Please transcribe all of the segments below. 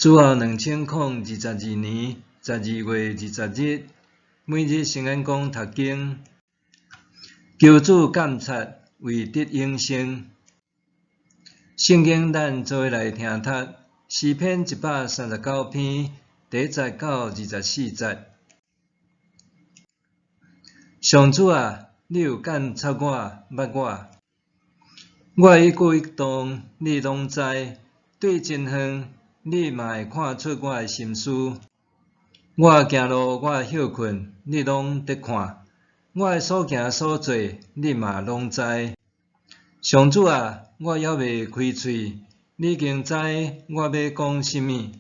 主后2022年12月20日，每日圣言讲读经，求主监察，为得永生。圣经咱做伙来听读，诗篇139篇第1节到24节。上主啊，你有监察我、捌我。我一举一动，你拢知；对真远，你嘛会看出我的心思。我行路，我休困，你拢得看；我的所行所做，你嘛拢知。上主啊，我还未开喙，你已经知我要讲甚物。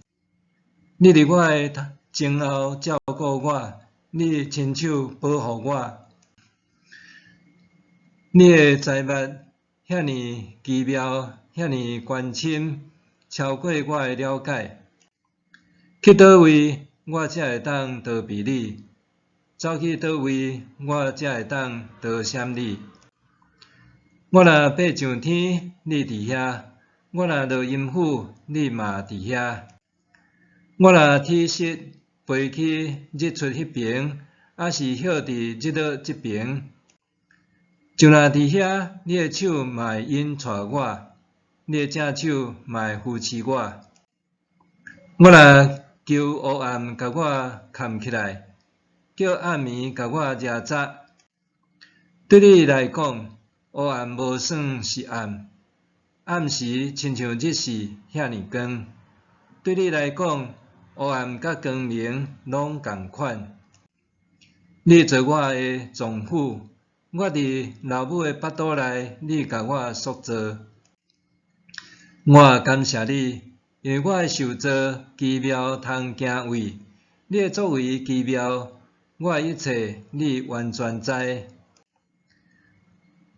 你伫我的前后照顾我，你亲手保护我。你的财物遐尼奇妙，遐尼关深，超过我的了解。去倒位，我才会当逃避你；走去倒位，我才会当逃闪你。我若爬上天，你伫遐；我若落阴府，你嘛伫遐。我若铁石飞去日出迄边，还是歇伫日落这边，就若伫遐，你的手嘛会引带我，你的正手嘛会扶持我。我若求黑暗甲我藏起来，叫暗暝甲我遮扎。对你来讲，黑暗无算是暗，暗时亲像日时遐尼光。对你来讲，黑暗甲光明拢共款。你做我的丈夫，我伫老母的腹肚内，你甲我塑造。我感谢你，因为我的受造奇妙通行位，你的作为奇妙，我的一切你完全知。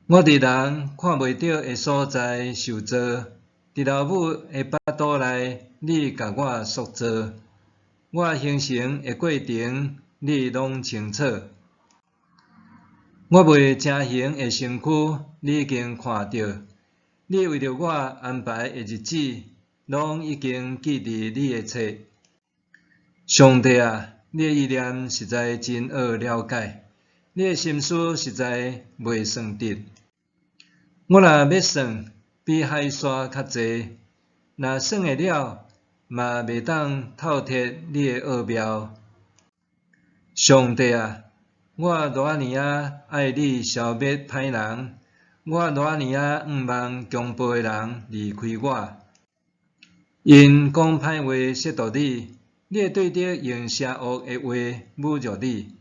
我伫人看袂到的所在受造，伫老母的腹肚内，你甲我塑造。我形成的过程，你拢清楚。我未成形的身躯，你已经看到。你为着我安排的日子，拢已经记伫你的册。上帝啊，你的意念实在真好了解，你的心思实在袂算得。我若要算，比海沙较济；若算会了，嘛袂当透彻你的奥妙。上帝啊，我偌尔爱你消灭歹人，我偌尔毋望强暴的人离开我。因讲歹话亵渎你，你会对着用邪恶的话侮辱你。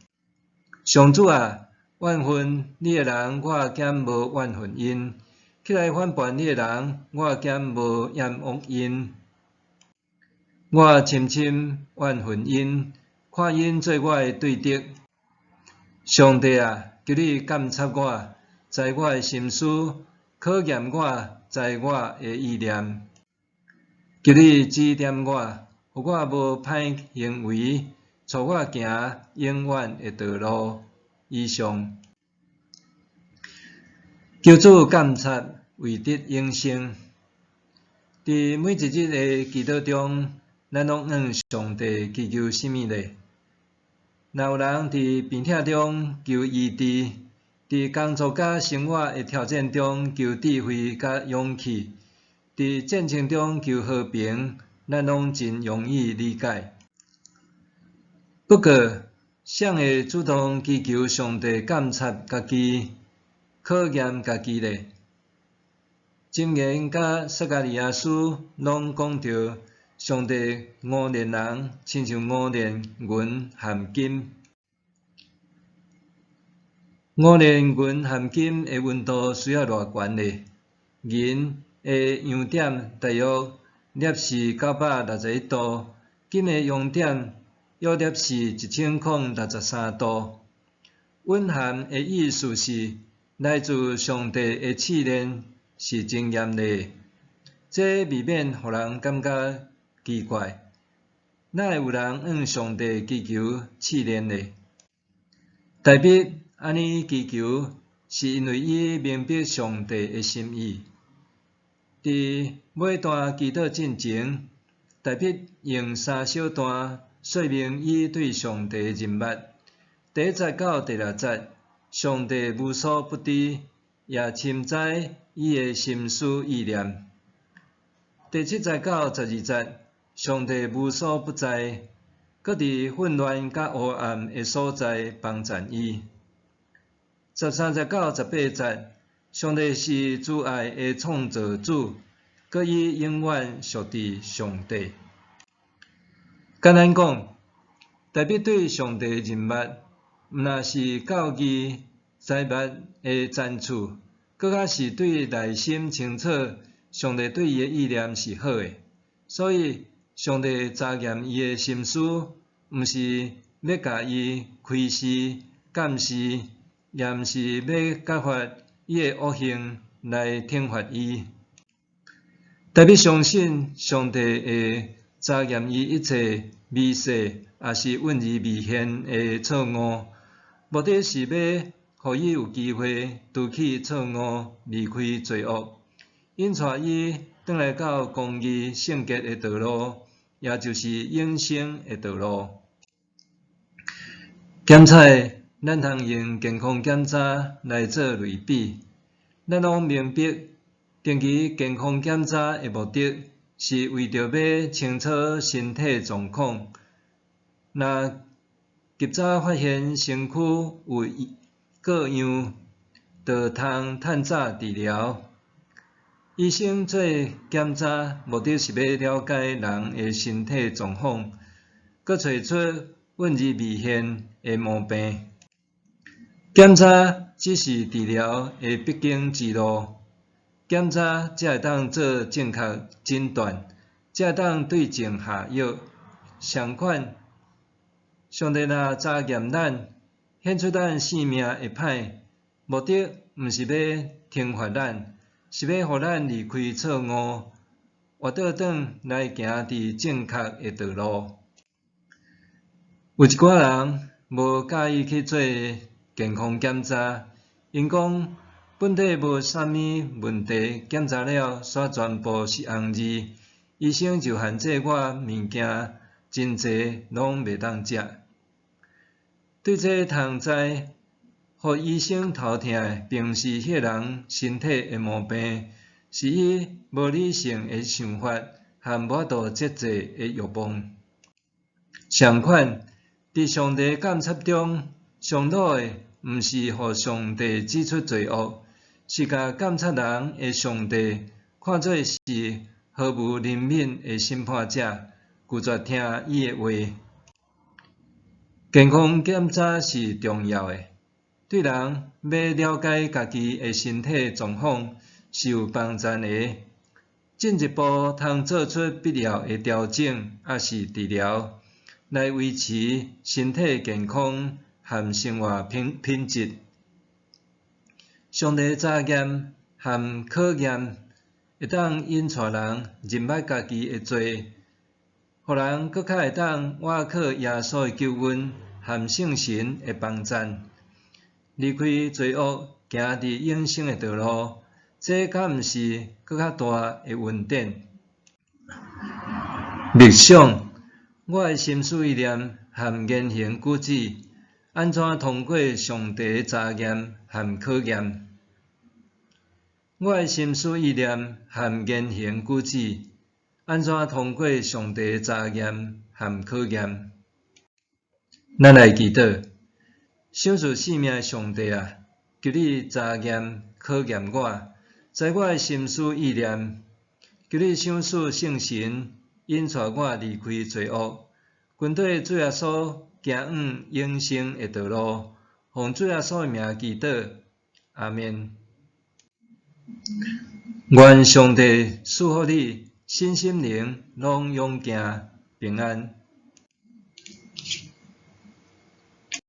上主啊，怨恨你的人，我减无怨恨因；起来反叛你的人，我减无厌恶因。我深深怨恨因，看因做我的对敌。上帝啊，求你监察我，知我的心思，考验我，知我的意念。求你指点我，互我无歹行为，带我行永远的道路。以上，求主监察，为得永生。伫每一日的祈祷中，咱拢向上帝祈求甚物呢？若有人伫病痛中求医治，伫工作甲生活的挑战中求智慧甲勇气，伫战争中求和平，咱拢真容易理解。不过，谁会主动祈求上帝监察家己、考验家己呢？箴言甲撒迦利亚书拢讲到，上帝熬炼人，亲像熬炼银含金。熬炼银含金的温度需要偌悬呢？银的熔点大约摄氏961度，金的熔点约摄氏1063度。蕴含的意思是来自上帝的试炼是真严厉，这未免互人感觉奇怪。哪会有人向上帝祈求试炼呢？大笔安尼祈求，是因为伊明白上帝的心意。伫每段祈祷进前，大笔用3小段说明伊对上帝的认捌。第1节到第6节，上帝无所不知，也深知伊的心思意念。第7节到12节，上帝无所不在，搁伫混乱甲黑暗的所在帮助伊。13节到18节，上帝是主爱的创造主，搁伊永远属伫上帝。简单讲，大笔对上帝的认捌，毋若是教义财物的赞处，搁较是对内心清楚，上帝对伊的意念是好的。所以，上帝查验伊的心思，毋是要甲伊开示、监视，也毋是要揭发伊的恶行来惩罚伊。大笔相信上帝会查验伊一切微细，也是允而未现的错误，目的是要互伊有机会拄起错误，离开罪恶，引带伊转来到公义圣洁的道路，也就是永生的道路。检测，咱通用健康检查来做类比。咱拢明白，定期健康检查的目的是为着要清楚身体状况。若及早发现身躯有各样，就通趁早治疗。医生做检查，目的是要了解人的身体状况，搁找出允而未现的毛病。检查只是治疗的必经之路，检查才会当做正确诊断，才会当对症下药。相款，上帝若查验咱，显出咱性命会歹，目的毋是要惩罚咱，是要互咱离开错误，活倒转来行伫正确的道路。有一寡人无介意去做健康检查，因讲本体无啥物问题，检查了煞全部是红字，医生就限制我物件真侪拢袂当食。对这通知，互医生头痛的，并毋是迄个人身体的毛病，是伊无理性的想法和无法度节制的欲望。相款，伫上帝监察中，上讨的毋是互上帝指出罪恶，是甲监察人的上帝看做是毫无怜悯的审判者，拒绝听伊的话。健康检查是重要的，对人要了解家己的身体状况是有帮助的。进一步通做出必要的调整，也是治疗，来维持身体健康和生活品质。上帝查验和考验会当引带人认捌家己的罪，互人搁较会当倚靠耶稣的救恩和圣神的帮助，离开罪恶，行伫永生的道路。这敢毋是搁较大的恩典？默想，我的心思意念和言行举止，安怎通过上帝的查验和考验？我的心思意念和言行举止，安怎通过上帝的查验和考验？咱来祈祷，赏赐生命的上帝啊，求你查验考验我，知我的心思意念，求你赏赐圣神，引带我离开罪恶，跟对主耶稣行往永生的道路。奉主耶稣的名祈祷，阿们。愿上帝赐福你身心灵拢勇健平安。